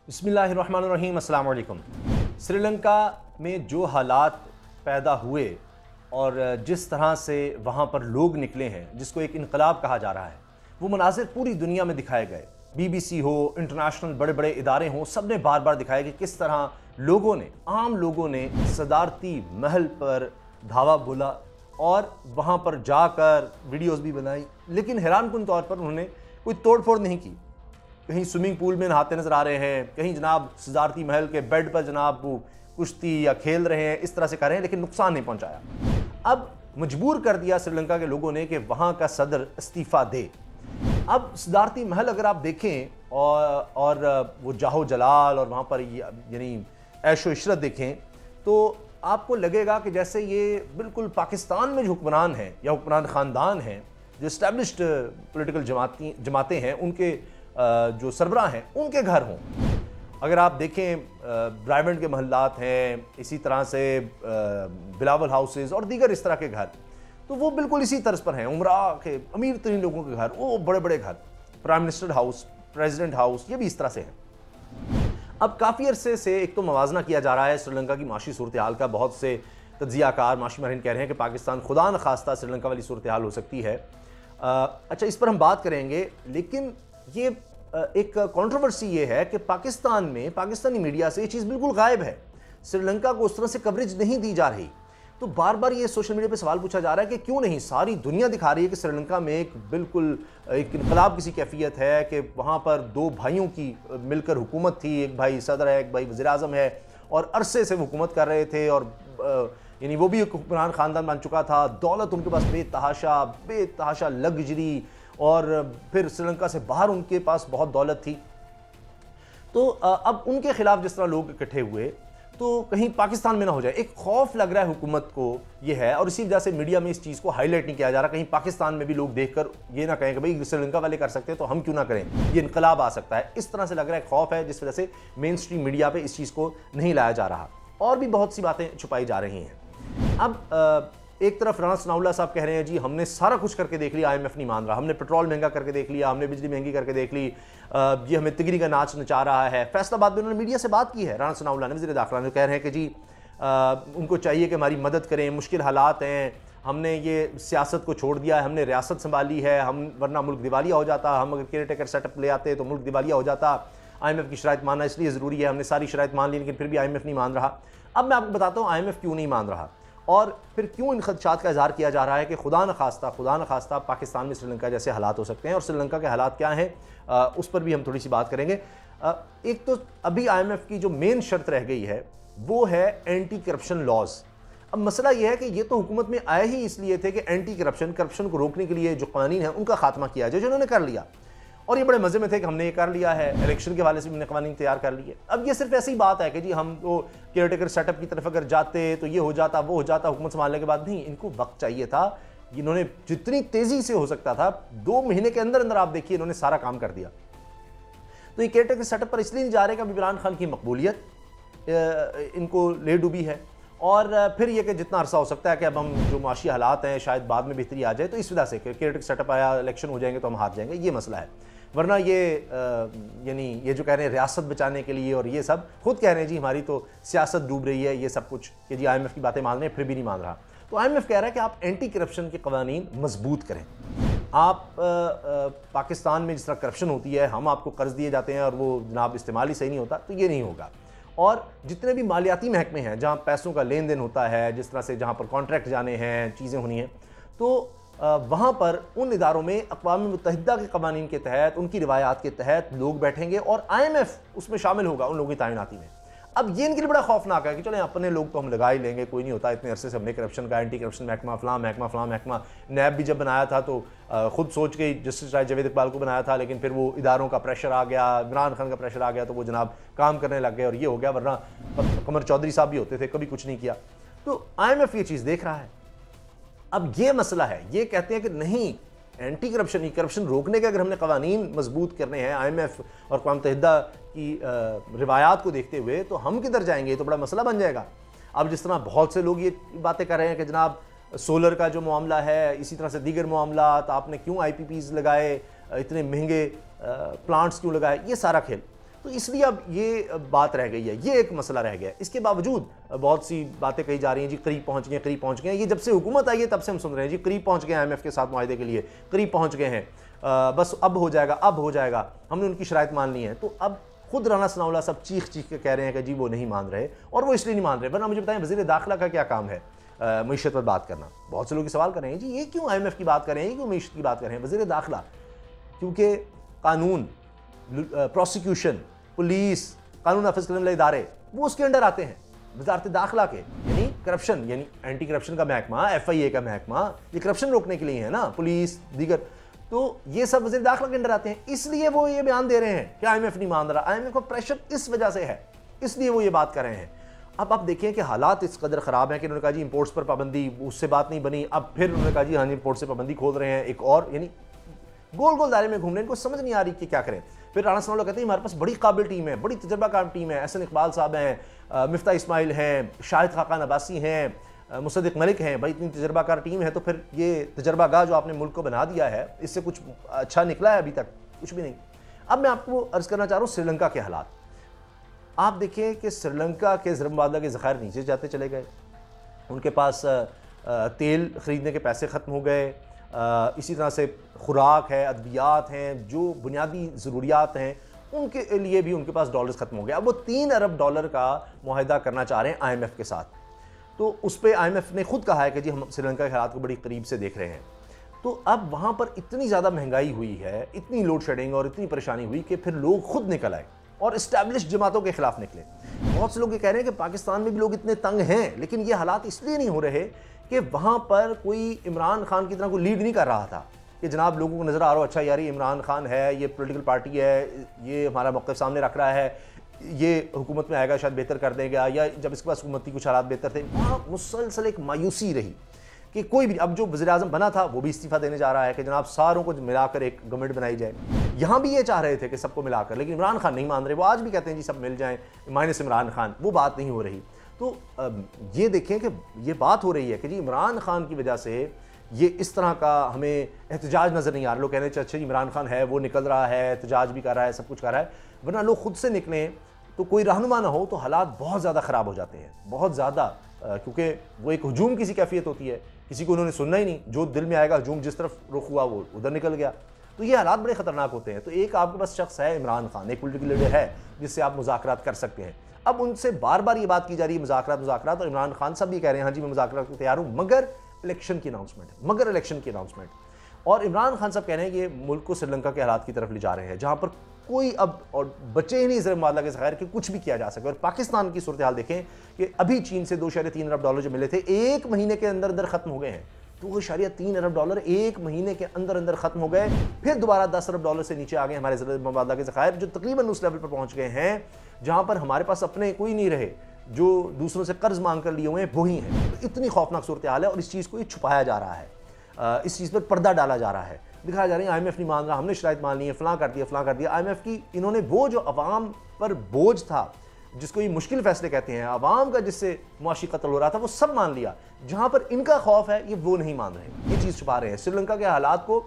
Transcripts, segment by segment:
बिस्मिल्लाहिर्रहमानिर्रहीम, अस्सलाम वालेकुम। श्रीलंका में जो हालात पैदा हुए और जिस तरह से वहाँ पर लोग निकले हैं, जिसको एक इनकलाब कहा जा रहा है, वो मनाज़िर पूरी दुनिया में दिखाए गए। BBC हो, इंटरनेशनल बड़े बड़े इदारे हों, सब ने बार बार दिखाया कि किस तरह लोगों ने, आम लोगों ने सदारती महल पर धावा बोला और वहाँ पर जाकर वीडियोज़ भी बनाई, लेकिन हैरानकुन तौर पर उन्होंने कोई तोड़ फोड़ नहीं की। कहीं स्विमिंग पूल में नहाते नजर आ रहे हैं, कहीं जनाब सजारती महल के बेड पर जनाब वो कुश्ती या खेल रहे हैं, इस तरह से कर रहे हैं, लेकिन नुकसान नहीं पहुंचाया। अब मजबूर कर दिया श्रीलंका के लोगों ने कि वहां का सदर इस्तीफा दे। अब सदारती महल अगर आप देखें और वो जाहो जलाल और वहां पर यानी ऐशो इशरत देखें, तो आपको लगेगा कि जैसे ये बिल्कुल पाकिस्तान में जो हुक्मरान हैं या हुक्मरान ख़ानदान हैं, जो इस्टेब्लिश्ड पोलिटिकल जमातें हैं, उनके जो सरबराह हैं, उनके घर हों। अगर आप देखें ब्राइवेंट के महल्लात हैं, इसी तरह से बिलावल हाउसेज और दीगर इस तरह के घर, तो वो बिल्कुल इसी तर्ज पर हैं। उमरा के अमीर तरीन लोगों के घर, वो बड़े बड़े घर, prime minister house, president house, ये भी इस तरह से हैं। अब काफ़ी अरसे से एक तो मवाजना किया जा रहा है श्रीलंका की माशी सूरत हाल का। बहुत से तज्जियाकार, माशी माहिरीन कह रहे हैं कि पाकिस्तान खुदा न खास्ता श्रीलंका वाली सूरत हाल हो सकती है। अच्छा, इस पर हम बात करेंगे, लेकिन ये एक कंट्रोवर्सी ये है कि पाकिस्तान में, पाकिस्तानी मीडिया से ये चीज़ बिल्कुल गायब है। श्रीलंका को उस तरह से कवरेज नहीं दी जा रही। तो बार बार ये सोशल मीडिया पे सवाल पूछा जा रहा है कि क्यों नहीं, सारी दुनिया दिखा रही है कि श्रीलंका में एक बिल्कुल एक इनकलाब किसी कैफियत है, कि वहाँ पर दो भाइयों की मिलकर हुकूमत थी, एक भाई सदर है, एक भाई वज़ीर आज़म है, और अरसे से वो हुकूमत कर रहे थे, और यानी वो भी एक हुक्मरान ख़ानदान बन चुका था। दौलत उनके पास बेतहाशा लग्जरी, और फिर श्रीलंका से बाहर उनके पास बहुत दौलत थी। तो अब उनके खिलाफ जिस तरह लोग इकट्ठे हुए, तो कहीं पाकिस्तान में ना हो जाए, एक खौफ लग रहा है हुकूमत को, ये है। और इसी वजह से मीडिया में इस चीज़ को हाईलाइट नहीं किया जा रहा, कहीं पाकिस्तान में भी लोग देखकर ये ना कहें कि भाई श्रीलंका वाले कर सकते हैं तो हम क्यों ना करें, ये इनकलाब आ सकता है। इस तरह से लग रहा है, खौफ है, जिस वजह से मेन स्ट्रीम मीडिया पर इस चीज़ को नहीं लाया जा रहा, और भी बहुत सी बातें छुपाई जा रही हैं। अब एक तरफ राना सनाउल्लाह साहब कह रहे हैं जी हमने सारा कुछ करके देख लिया, IMF नहीं मान रहा, हमने पेट्रोल महंगा करके देख लिया, हमने बिजली महंगी करके देख ली, ये हमें तिगरी का नाच नचा रहा है। फैसलाबाद में उन्होंने मीडिया से बात की है, राना सनाउल्लाह ने, वज़ीर दाखिला ने, कह रहे हैं कि जी उनको चाहिए कि हमारी मदद करें, मुश्किल हालात हैं, हमने ये सियासत को छोड़ दिया है, हमने रियासत संभाली है, हम वरना मुल्क दिवालिया हो जाता, हम अगर केयर टेकर सेटअप ले आते तो मुल्क दिवालिया हो जाता। IMF की शराइत मानना इसलिए ज़रूरी है, हमने सारी शराइत मान ली, लेकिन फिर भी IMF नहीं मान रहा। अब मैं आपको बताता हूँ IMF क्यों नहीं मान रहा, और फिर क्यों इन खदशात का इजहार किया जा रहा है कि खुदा न खास्ता पाकिस्तान में श्रीलंका जैसे हालात हो सकते हैं, और श्रीलंका के हालात क्या हैं उस पर भी हम थोड़ी सी बात करेंगे। एक तो अभी IMF की जो मेन शर्त रह गई है वो है एंटी करप्शन लॉज। अब मसला यह है कि ये तो हुकूमत में आए ही इसलिए थे कि एंटी करप्शन को रोकने के लिए जो कानून है उनका खात्मा किया जाए, जो उन्होंने कर लिया, और ये बड़े मज़े में थे कि हमने ये कर लिया है, इलेक्शन के हवाले से भी हमने कानून तैयार कर लिए। अब ये सिर्फ ऐसी बात है कि जी हम तो केयर टेकर सेटअप की तरफ अगर जाते तो ये हो जाता, वो हो जाता, हुकूमत संभालने के बाद। नहीं, इनको वक्त चाहिए था। इन्होंने जितनी तेज़ी से हो सकता था, 2 महीने के अंदर अंदर आप देखिए इन्होंने सारा काम कर दिया। तो ये केयर टेकर सेटअप पर इसलिए नहीं जा रहे कि इमरान खान की मकबूलियत इनको ले डूबी है, और फिर यह कि जितना अरसा हो सकता है कि अब हम जो माशी हालात हैं शायद बाद में बेहतरी आ जाए, तो इस वजह से केयर टेकर सेटअप आया, इलेक्शन हो जाएंगे तो हम हार जाएंगे, ये मसला है। वरना ये यानी ये जो कह रहे हैं रियासत बचाने के लिए, और ये सब खुद कह रहे हैं जी हमारी तो सियासत डूब रही है, ये सब कुछ, कि जी IMF की बातें मान रहे हैं फिर भी नहीं मान रहा। तो IMF कह रहा है कि आप एंटी करप्शन के कवानीन मजबूत करें। आप पाकिस्तान में जिस तरह करप्शन होती है, हम आपको कर्ज दिए जाते हैं और वो जनाब इस्तेमाल ही सही नहीं होता, तो ये नहीं होगा। और जितने भी मालियाती महकमे हैं जहाँ पैसों का लेन देन होता है, जिस तरह से जहाँ पर कॉन्ट्रैक्ट जाने हैं, चीज़ें होनी हैं, तो वहाँ पर उन इदारों में अक़वाम मुत्तहिदा के कवानीन के तहत, उनकी रिवायात के तहत लोग बैठेंगे, और IMF उसमें शामिल होगा उन लोगों की तैनाती में। अब ये इनके लिए बड़ा खौफनाक है कि चलें अपने लोग तो हम लगा ही लेंगे, कोई नहीं होता, इतने अरसे से हमने करप्शन का एंटी करप्शन महकमा फलां नैब भी जब बनाया था तो खुद सोच के जस्टिस राय जावेद इकबाल को बनाया था, लेकिन फिर वो इदारों का प्रेशर आ गया, इमरान खान का प्रेशर आ गया, तो वो जनाब काम करने लग गए और ये हो गया। वरना कमर चौधरी साहब भी होते थे, कभी कुछ नहीं किया। तो IMF ये चीज़ देख रहा है। अब ये मसला है, ये कहते हैं कि नहीं, एंटी करप्शन रोकने के अगर हमने कवानीन मजबूत करने हैं IMF और अक़वाम मुत्तहिदा की रिवायात को देखते हुए, तो हम किधर जाएंगे, ये तो बड़ा मसला बन जाएगा। अब जिस तरह बहुत से लोग ये बातें कर रहे हैं कि जनाब सोलर का जो मामला है, इसी तरह से दीगर मामला, तो आपने क्यों IPPs लगाए, इतने महंगे प्लांट्स क्यों लगाए, ये सारा खेल। तो इसलिए अब ये बात रह गई है, ये एक मसला रह गया है। इसके बावजूद बहुत सी बातें कही जा रही हैं, जी करीब पहुंच गए, करीब पहुंच गए। ये जब से हुकूमत आई है तब से हम सुन रहे हैं, जी करीब पहुंच गए IMF के साथ मुआहदे के लिए, करीब पहुंच गए हैं, बस अब हो जाएगा, अब हो जाएगा, हमने उनकी शराइत मान ली है। तो अब खुद राना सनाउल्लाह सब चीख चीख के कह रहे हैं कि जी वो नहीं मान रहे, और वो इसलिए नहीं मान रहे। वरना मुझे बताएं, वज़ीर दाखिला का क्या काम है मीशत पर बात करना? बहुत से लोग सवाल कर रहे हैं, जी ये क्यों IMF की बात कर रहे हैं, ये क्यों मीशत की बात कर रहे हैं? वज़ीर दाखिला, क्योंकि कानून, प्रोसिक्यूशन, पुलिस, कानून नाफिज करने वाले इदारे वो उसके अंडर आते हैं, वज़ारत दाखिला के। यानी करप्शन, यानी एंटी करप्शन का महकमा, FIA का महकमा, ये करप्शन रोकने के लिए है ना, पुलिस दीगर, तो ये सब वज़ीर दाखिला के अंडर आते हैं। इसलिए वो ये बयान दे रहे हैं कि IMF नहीं मान रहा। IMF का प्रेशर इस वजह से है, इसलिए वो ये बात कर रहे हैं। अब आप देखें कि हालात इस कदर ख़राब हैं कि उन्होंने कहा जी इंपोर्ट्स पर पाबंदी, उससे बात नहीं बनी। अब फिर उन्होंने कहा जी हाँ इंपोर्ट से पाबंदी खोल रहे हैं एक और, यानी गोल गोल दायरे में घूम रहे हैं, इनको समझ नहीं आ रही कि क्या करें। फिर राना सनाउल्लाह कहते हैं हमारे पास बड़ी काबिल टीम है, बड़ी तजर्बाकार टीम है, एहसन इकबाल साहब हैं, मिफ्ता इस्माइल हैं, शाहिद खाकान अब्बासी हैं, मुसद्दिक मलिक हैं। भाई इतनी तजर्बाकार टीम है तो फिर ये तजर्बागाह जो आपने मुल्क को बना दिया है, इससे कुछ अच्छा निकला है? अभी तक कुछ भी नहीं। अब मैं आपको अर्ज़ करना चाह रहा हूँ श्रीलंका के हालात। आप देखिए कि श्रीलंका के ज़रमबादा के ज़खायर नीचे जाते चले गए, उनके पास तेल ख़रीदने के पैसे ख़त्म हो गए, इसी तरह से खुराक है, अद्वियात हैं, जो बुनियादी ज़रूरियात हैं उनके लिए भी उनके पास डॉलर्स ख़त्म हो गए। अब वो 3 अरब डॉलर का मुआहदा करना चाह रहे हैं IMF के साथ। तो उस पर IMF ने खुद कहा है कि जी हम श्रीलंका के हालात को बड़ी करीब से देख रहे हैं। तो अब वहाँ पर इतनी ज़्यादा महंगाई हुई है, इतनी लोड शेडिंग और इतनी परेशानी हुई कि फिर लोग खुद निकल आए और इस्टेब्लिश जमातों के खिलाफ निकले। बहुत से लोग ये कह रहे हैं कि पाकिस्तान में भी लोग इतने तंग हैं, लेकिन ये हालात इसलिए नहीं हो रहे कि वहाँ पर कोई इमरान खान की तरह कोई लीड नहीं कर रहा था कि जनाब लोगों को नज़र आ रहा हो अच्छा यार ये इमरान खान है, ये पॉलिटिकल पार्टी है, ये हमारा मौक़िफ़ सामने रख रहा है, ये हुकूमत में आएगा शायद बेहतर कर देगा, या जब इसके पास हुकूमती कुछ हालात बेहतर थे। वहाँ मुसलसल एक मायूसी रही कि कोई भी, अब जो वज़ीर-ए-आज़म बना था वो भी इस्तीफ़ा देने जा रहा है कि जनाब सारों को मिलाकर एक गवर्नमेंट बनाई जाए। यहाँ भी ये चाह रहे थे कि सबको मिलाकर, लेकिन इमरान खान नहीं मान रहे। वो आज भी कहते हैं जी सब मिल जाएं माइनस इमरान खान, वो बात नहीं हो रही। तो ये देखें कि ये बात हो रही है कि जी इमरान खान की वजह से ये इस तरह का हमें एहतजाज नज़र नहीं आ रहा। लोग कह रहे हैं अच्छा इमरान खान है, वो निकल रहा है, एहतजाज भी कर रहा है, सब कुछ कर रहा है, वरना लोग खुद से निकलें तो कोई रहनुमा ना हो तो हालात बहुत ज़्यादा ख़राब हो जाते हैं, बहुत ज़्यादा, क्योंकि वो एक हजूम की सी कैफियत होती है, किसी को उन्होंने सुनना ही नहीं, जो दिल में आएगा हजूम जिस तरफ रुख हुआ वो उधर निकल गया। तो ये हालात बड़े ख़तरनाक होते हैं। तो एक आपके पास शख्स है इमरान खान, एक पॉलिटिकल लीडर है जिससे आप मुज़ाकरात कर सकते हैं। अब उनसे बार बार ये बात की जा रही है मुज़ाकरात, और इमरान खान साहब भी कह रहे हैं हाँ जी मैं मुज़ाकरात को तैयार हूँ, मगर इलेक्शन की अनाउंसमेंट और इमरान खान साहब कह रहे हैं कि ये मुल्क को श्रीलंका के हालात की तरफ ले जा रहे हैं, जहाँ पर कोई अब और बचे ही नहीं ज़रमबादा के ज़खायर कि कुछ भी किया जा सके। और पाकिस्तान की सूरत हाल देखें कि अभी चीन से 2.3 अरब डॉलर जो मिले थे, एक महीने के अंदर अंदर ख़त्म हो गए हैं। 2.3 अरब डॉलर एक महीने के अंदर अंदर ख़त्म हो गए। फिर दोबारा 10 अरब डॉलर से नीचे आ गए हमारे ज़रमबादा के ज़खायर, जो तकरीबन उस लेवल पर पहुँच गए हैं जहाँ पर हमारे पास अपने कोई नहीं रहे, जो दूसरों से कर्ज मांग कर लिए हुए हैं वही हैं। तो इतनी खौफनाक सूरत हाल है और इस चीज़ को छुपाया जा रहा है, इस चीज़ पर पर्दा डाला जा रहा है, दिखाया जा रहा है IMF नहीं मान रहा, हमने शराइत मान ली है, फ़लाँ कर दिया। IMF की इन्होंने वो जो अवाम पर बोझ था, जिसको ये मुश्किल फैसले कहते हैं, अवाम का जिससे मुआशी कत्ल हो रहा था, वो सब मान लिया। जहाँ पर इनका खौफ है ये वो नहीं मान रहे, ये चीज़ छुपा रहे हैं। श्रीलंका के हालात को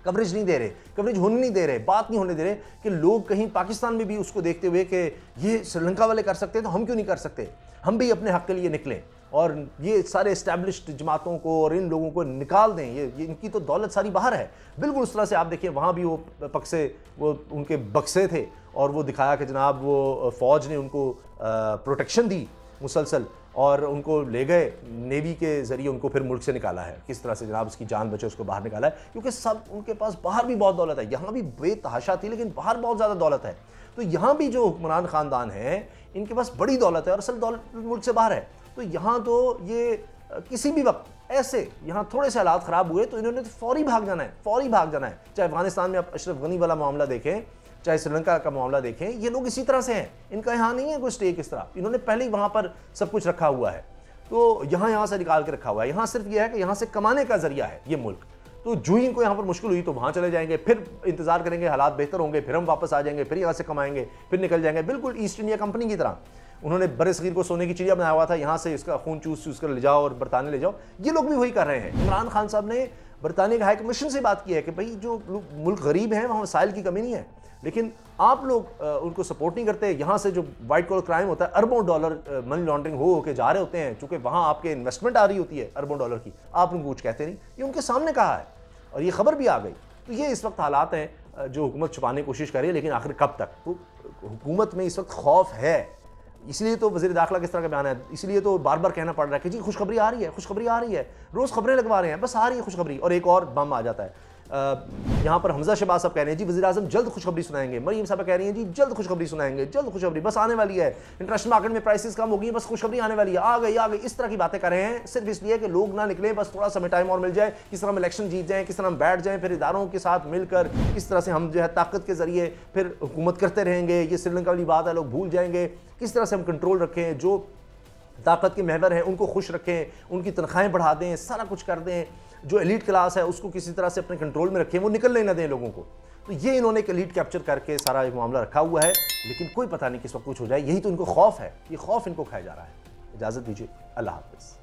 कवरेज नहीं दे रहे, कवरेज होने नहीं दे रहे, बात नहीं होने दे रहे कि लोग कहीं पाकिस्तान में भी उसको देखते हुए कि ये श्रीलंका वाले कर सकते हैं तो हम क्यों नहीं कर सकते, हम भी अपने हक़ के लिए निकलें और ये सारे इस्टेब्लिश्ड जमातों को और इन लोगों को निकाल दें। ये इनकी तो दौलत सारी बाहर है। बिल्कुल उस तरह से आप देखिए वहाँ भी वो पक्से, वो उनके बक्से थे और वो दिखाया कि जनाब वो फ़ौज ने उनको प्रोटेक्शन दी मुसलसल और उनको ले गए, नेवी के ज़रिए उनको फिर मुल्क से निकाला है। किस तरह से जनाब उसकी जान बचे उसको बाहर निकाला है, क्योंकि सब उनके पास बाहर भी बहुत दौलत है। यहाँ भी बेतहाशा थी लेकिन बाहर बहुत ज़्यादा दौलत है। तो यहाँ भी जो हुक्मरान ख़ानदान है इनके पास बड़ी दौलत है और असल दौलत मुल्क से बाहर है। तो यहाँ तो ये किसी भी वक्त ऐसे यहाँ थोड़े से हालात ख़राब हुए तो इन्होंने तो फौरी भाग जाना है। चाहे अफगानिस्तान में आप अशरफ गनी वाला मामला देखें, चाहे श्रीलंका का मामला देखें, ये लोग इसी तरह से हैं। इनका यहाँ नहीं है कोई स्टेक इस तरह, इन्होंने पहले ही वहाँ पर सब कुछ रखा हुआ है, तो यहाँ से निकाल के रखा हुआ है। यहाँ सिर्फ ये है कि यहाँ से कमाने का जरिया है ये मुल्क। तो जो ही इनको यहाँ पर मुश्किल हुई तो वहाँ चले जाएंगे, फिर इंतजार करेंगे हालात बेहतर होंगे, फिर हम वापस आ जाएंगे, फिर यहाँ से कमाएंगे, फिर निकल जाएंगे। बिल्कुल ईस्ट इंडिया कंपनी की तरह उन्होंने बरसगीर को सोने की चिड़िया बनाया हुआ था, यहाँ से इसका खून चूस कर ले जाओ और बरतानिया ले जाओ। ये लोग भी वही कर रहे हैं। इमरान खान साहब ने बरतानिया के हाई कमीशन से बात की है कि भाई जो मुल्क गरीब हैं वहाँ वसाइल की कमी नहीं है, लेकिन आप लोग उनको सपोर्ट नहीं करते। यहाँ से जो वाइट कॉलर क्राइम होता है, अरबों डॉलर मनी लॉन्ड्रिंग हो के जा रहे होते हैं, चूंकि वहाँ आपके इन्वेस्टमेंट आ रही होती है अरबों डॉलर की, आप उनको कुछ कहते नहीं। ये उनके सामने कहा है और ये खबर भी आ गई। तो ये इस वक्त हालात हैं जो हुकूमत छुपाने की कोशिश कर रही है, लेकिन आखिर कब तक? तो हुकूमत में इस वक्त खौफ है। इसलिए तो वज़ीर दाखिला किस तरह का बयान है, इसलिए तो बार बार कहना पड़ रहा है कि जी खुशखबरी आ रही है, खुशखबरी आ रही है, रोज़ खबरें लगवा रहे हैं, बस आ रही है खुशखबरी, और एक और बम आ जाता है। यहाँ पर हमजा शहबाज साहब कह रहे हैं जी वज़ीर आज़म जल्द खुशखबरी सुनाएंगे, मरीम साहब कह रही हैं जी जल्द खुशखबरी सुनाएंगे, जल्द खुशखबरी बस आने वाली है, इंटरनेशनल मार्केट में प्राइसेस कम हो गई, बस खुशखबरी आने वाली है, आ गई। इस तरह की बातें कर रहे हैं सिर्फ इसलिए कि लोग ना निकले, बस थोड़ा समय टाइम और मिल जाए, किस तरह हम इलेक्शन जीत जाएँ, किस तरह हम बैठ जाएँ, फिर इदारों के साथ मिलकर किस तरह से हम जो है ताकत के जरिए फिर हुकूमत करते रहेंगे। ये श्रीलंका वाली बात है, लोग भूल जाएंगे। किस तरह से हम कंट्रोल रखें, जो ताकत के महवर हैं उनको खुश रखें, उनकी तनख्वाहें बढ़ा दें, सारा कुछ कर दें, जो एलीट क्लास है उसको किसी तरह से अपने कंट्रोल में रखें, वो निकलने ना दें लोगों को। तो ये इन्होंने एक एलीट कैप्चर करके सारा एक मामला रखा हुआ है, लेकिन कोई पता नहीं किस वक्त कुछ हो जाए। यही तो इनको खौफ है, ये खौफ इनको खाया जा रहा है। इजाज़त दीजिए, अल्लाह हाफ़िज़।